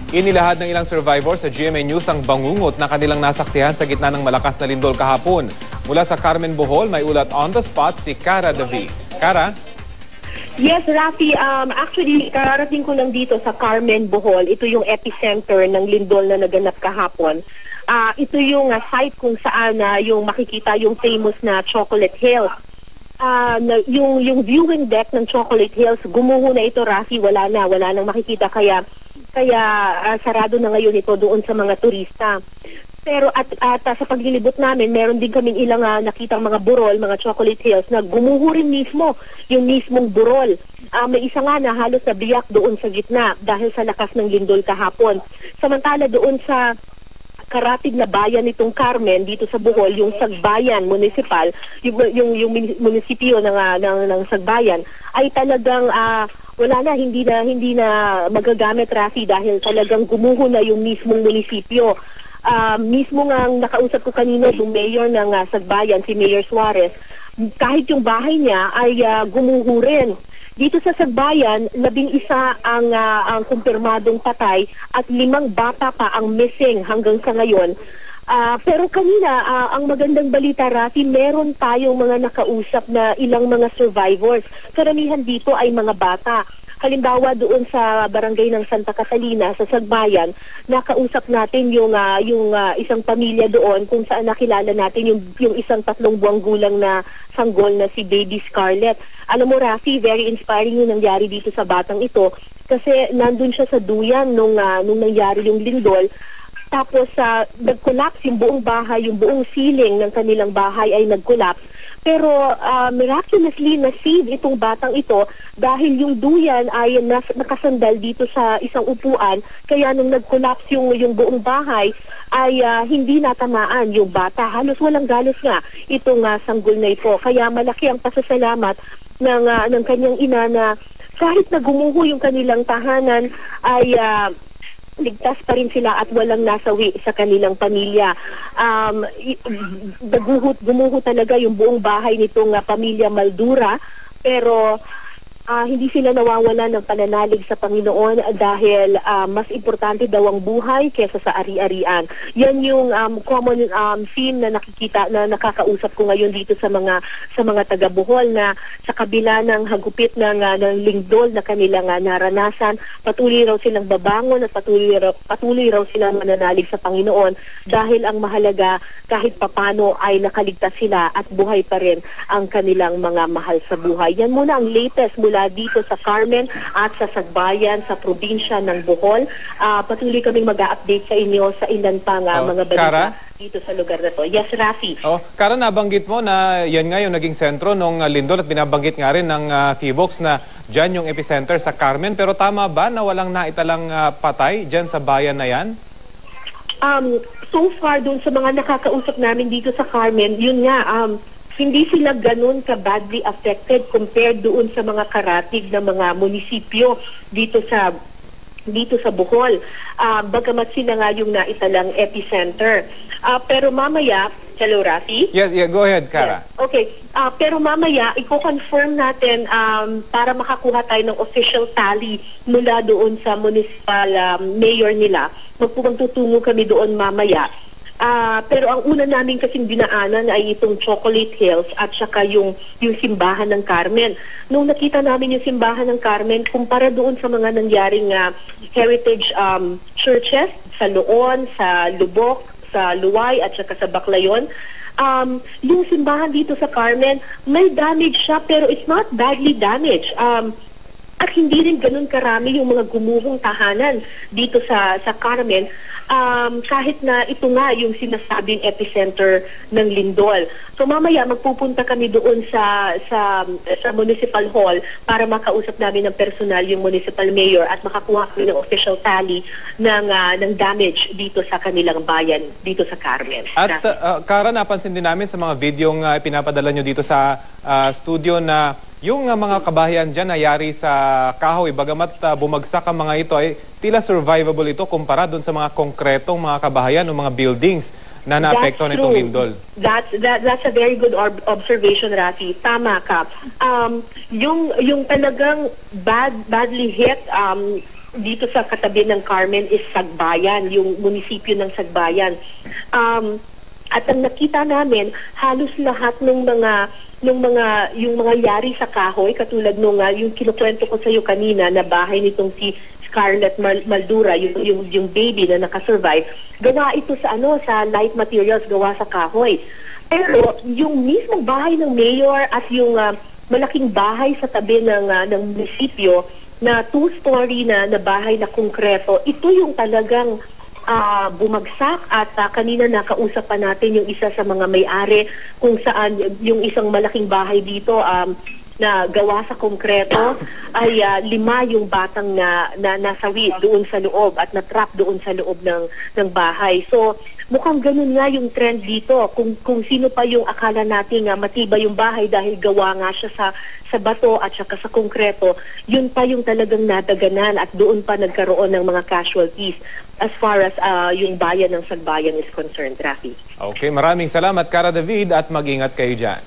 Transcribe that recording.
Inilahad ng ilang survivors sa GMA News ang bangungot na kanilang nasaksihan sa gitna ng malakas na lindol kahapon. Mula sa Carmen, Bohol, may ulat on the spot si Cara Davi. Cara? Yes, Rafi. Actually, kararating ko lang dito sa Carmen, Bohol. Ito yung epicenter ng lindol na naganap kahapon. Ito yung site kung saan yung makikita yung famous na Chocolate Hills. Yung viewing deck ng Chocolate Hills, gumuho na ito, Rafi. Wala nang makikita. Kaya sarado na ngayon ito doon sa mga turista. Pero at sa paglilibot namin, meron din kaming ilang nakitang mga burol, mga Chocolate Hills na gumuho rin mismo, yung mismong burol. May isa nga na halos nabiyak doon sa gitna dahil sa lakas ng lindol kahapon. Samantala doon sa karatig na bayan nitong Carmen dito sa Bohol, yung Sagbayan Municipal, yung munisipyo ng Sagbayan ay talagang wala na, hindi na magagamit, Rafi, dahil talagang gumuho na yung mismong munisipyo. Mismo nga nakausap ko kanina yung mayor ng Sagbayan, si Mayor Suarez, kahit yung bahay niya ay gumuho rin. Dito sa Sagbayan, 11 ang kumpirmadong patay at 5 bata pa ang missing hanggang sa ngayon. Pero kanina, ang magandang balita, Rafi, meron tayong mga nakausap na ilang mga survivors. Karamihan dito ay mga bata. Halimbawa doon sa barangay ng Santa Catalina sa Sagbayan, nakausap natin yung isang pamilya doon kung saan nakilala natin yung isang 3 buwang gulang na sanggol na si Baby Scarlett. Alam mo, Rafi, very inspiring yung nangyari dito sa batang ito kasi nandun siya sa duyan nung nangyari yung lindol. Tapos nag-collapse yung buong bahay, yung buong ceiling ng kanilang bahay ay nag-collapse. Pero miraculously na-save itong batang ito dahil yung duyan ay nakasandal dito sa isang upuan. Kaya nung nag-collapse yung buong bahay ay hindi natamaan yung bata. Halos walang galos nga itong sanggol na ito. Kaya malaki ang pasasalamat ng kanyang ina na kahit na gumuho yung kanilang tahanan ay ligtas pa rin sila at walang nasawi sa kanilang pamilya. Gumuho talaga yung buong bahay nitong pamilya Maldura, pero hindi sila nawawala ng pananalig sa Panginoon dahil mas importante daw ang buhay kesa sa ari-arian. Yan yung common theme na nakakausap ko ngayon dito sa mga taga Bohol, na sa kabila ng hagupit ng lindol na kanilang naranasan, patuloy raw silang babangon at patuloy raw silang mananalig sa Panginoon dahil ang mahalaga kahit papano ay nakaligtas sila at buhay pa rin ang kanilang mga mahal sa buhay. Yan muna ang latest mula dito sa Carmen at sa Sagbayan sa probinsya ng Bohol. Patuloy kaming mag-update sa inyo sa ilan pang mga balita dito sa lugar na to. Yes, Rafi. Cara, nabanggit mo na yan nga yung naging sentro ng lindol at binabanggit nga rin ng T-Box na dyan yung epicenter sa Carmen. Pero tama ba na walang naitalang patay dyan sa bayan na yan? So far, dun sa mga nakakausap namin dito sa Carmen, yun nga, hindi sila ganun ka-badly affected compared doon sa mga karatig na mga munisipyo dito sa Bohol. Bagamat sila nga yung naitalang epicenter. Pero mamaya, hello, Rafi? Yeah, go ahead, Cara. Yeah. Okay. Pero mamaya, i-confirm natin para makakuha tayo ng official tally mula doon sa municipal mayor nila. Magtutungo kami doon mamaya. Pero ang una namin kasing dinaanan ay itong Chocolate Hills at saka yung simbahan ng Carmen. Nung nakita namin yung simbahan ng Carmen, kumpara doon sa mga nangyaring heritage churches sa Loon, sa Lubok, sa Luway at saka sa Baclayon, yung simbahan dito sa Carmen, may damage siya pero it's not badly damaged. At hindi rin ganun karami yung mga gumuhong tahanan dito sa Carmen. Kahit na ito nga yung sinasabing epicenter ng lindol. So mamaya magpupunta kami doon sa Municipal Hall para makausap namin ng personal yung Municipal Mayor at makakuha kami ng official tally ng damage dito sa kanilang bayan, dito sa Carmen. At Cara, napansin din namin sa mga videong pinapadala nyo dito sa studio na yung mga kabahayan dyan nayari sa kahoy, bagamat bumagsak ang mga ito, ay tila survivable ito kumpara doon sa mga konkretong mga kabahayan o mga buildings na naapektuhan nitong lindol. That's a very good observation, Rafi. Tama ka. Yung talagang badly hit, dito sa katabi ng Carmen is Sagbayan, yung munisipyo ng Sagbayan. At ang nakita namin, halos lahat ng yung mga yari sa kahoy, katulad nung yung kinukwento ko sa iyo kanina na bahay nitong si Scarlett Maldura, yung baby na nakasurvive, gawa ito sa sa light materials, gawa sa kahoy. Pero yung mismong bahay ng mayor at yung malaking bahay sa tabi ng munisipyo na 2-story na bahay na konkreto, ito yung talagang bumagsak. At kanina nakausap pa natin yung isa sa mga may-ari kung saan yung isang malaking bahay dito na gawa sa konkreto ay 5 yung batang na nasawi doon sa loob at na-trap doon sa loob ng bahay. So mukhang ganun nga yung trend dito. Kung sino pa yung akala natin matibay yung bahay dahil gawa nga siya sa bato at saka sa konkreto, yun pa yung talagang nadaganan at doon pa nagkaroon ng mga casualties as far as yung bayan ng Sagbayan is concerned, Rafi. Okay, maraming salamat, Cara David, at mag-ingat kayo dyan.